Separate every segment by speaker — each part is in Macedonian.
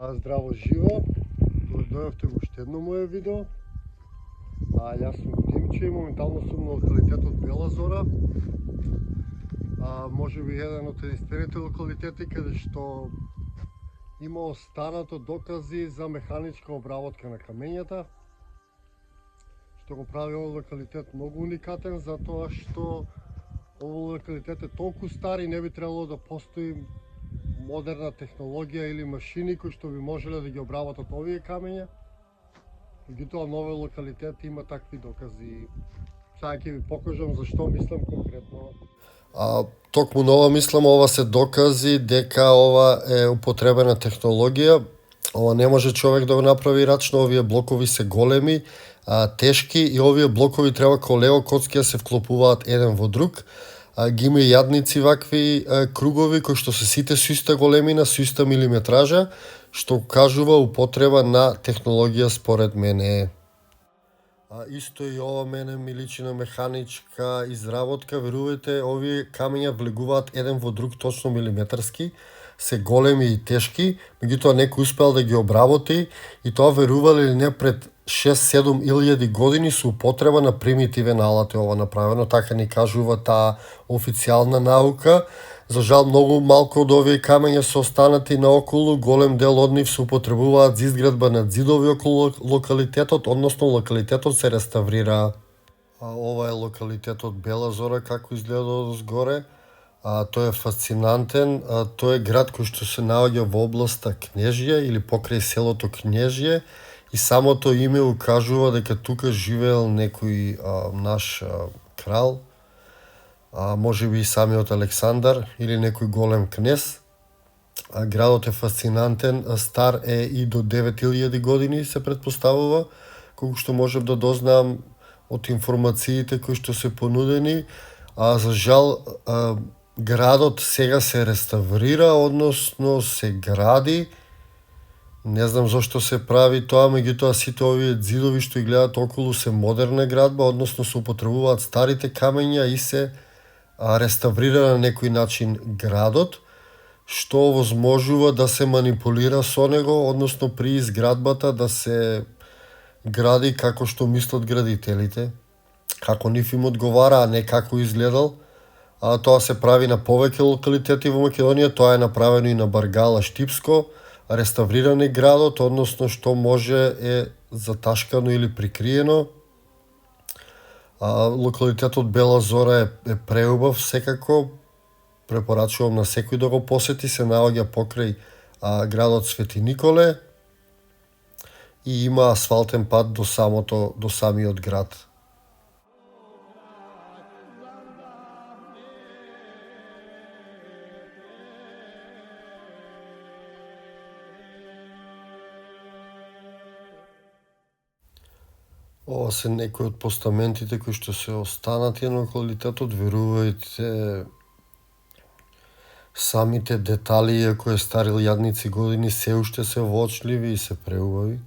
Speaker 1: Здраво живо, дојдовте во уште едно моје видео. Јас сум Димче и моментално сум на локалитетот Бела Зора. Може би еден од единствените локалитети каде што има останато докази за механичка обработка на камењата, што го прави овој локалитет многу уникатен, затоа што овој локалитет е толку стар и не би требало да постои модерна технологија или машини кои што би можеле да ги обработат овие камења. Меѓутоа, новиот локалитет има такви докази. Сега ќе ви покажам зашто мислам конкретно.
Speaker 2: Токму на ова мислам, ова се докази дека ова е употребена технологија. Ова не може човек да го направи рачно, овие блокови се големи, тешки и овие блокови треба како лего коцки да се вклопуваат еден во друг. Ги има јадници вакви кругови кои што се сите со иста големина, со иста милиметража, што кажува употреба на технологија според мене. Исто и ова мене ми личи на механичка изработка, верувајте, овие камења влегуваат еден во друг точно милиметарски, се големи и тешки, меѓутоа некој успеал да ги обработи и тоа, верували или не, пред 6-7 илјади години со употреба на примитивен алат е ова направено, така ни кажува таа официјална наука. За жал, многу малку од овие камења се останати наоколу, голем дел од нив се употребуваат за изградба на ѕидови околу локалитетот, односно локалитетот се реставрира. Ова е локалитетот Бела Зора, како изгледа од згоре. Тој е фасцинантен, тој е град кој што се наоѓа во областа Кнежје или покрај селото Кнежје и самото име укажува дека тука живеел некој наш крал, може би и самиот Александар или некој голем кнез. Градот е фасцинантен, стар е и до 9000 години се претпоставува, колку што можев да дознаам од информациите кои што се понудени. За жал, градот сега се реставрира, односно се гради. Не знам зошто се прави тоа, меѓутоа сите овие ѕидови што ги гледат околу се модерна градба, односно се употребуваат старите камења и се реставрира на некој начин градот, што возможува да се манипулира со него, односно при изградбата да се гради како што мислат градителите, како нив им одговара, а не како изгледал. Тоа се прави на повеќе локалитети во Македонија, тоа е направено и на Баргала Штипско, реставриран е градот, односно што може е заташкано или прикриено. Локалитетот Бела Зора е преубав секако, препорачувам на секој да го посети, се наоѓа покрај градот Свети Николе и има асфалтен пат до самиот град. Ова се некои од постаментите кои што се останати на локалитетот, верувајте, самите детали, иако е старил јадници години, се уште се воочливи и се преубави.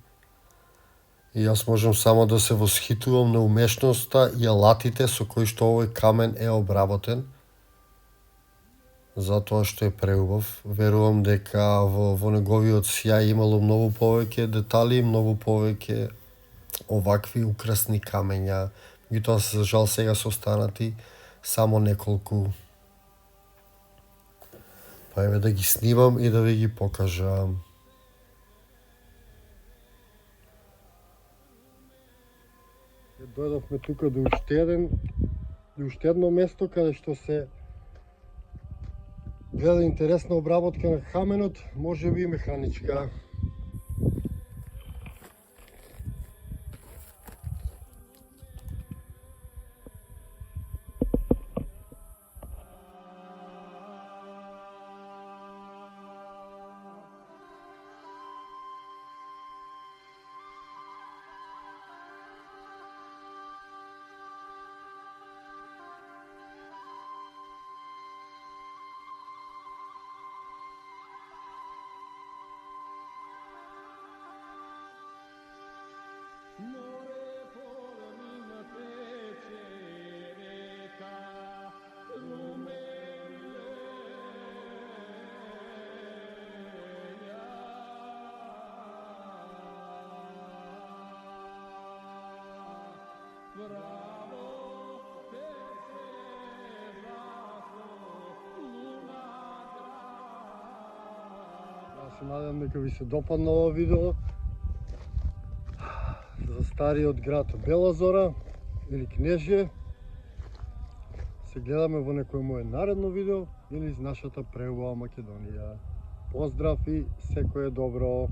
Speaker 2: И јас можам само да се восхитувам на умешноста и алатите со кои што овој камен е обработен, затоа што е преубав. Верувам дека во неговиот сјај имало многу повеќе детали, многу повеќе овакви украсни камења, меѓутоа за жал сега се останати само неколку. Па еве да ги снимам и да ви ги покажам.
Speaker 1: Дојдовме тука до уште едно место каде што се гледа интересна обработка на каменот, може би механичка. се надевам дека ви се допадна ова видео за стариот град Бела Зора или Кнежје. Се гледаме во некој моје наредно видео или из нашата преубава Македонија. Поздрав и секое добро!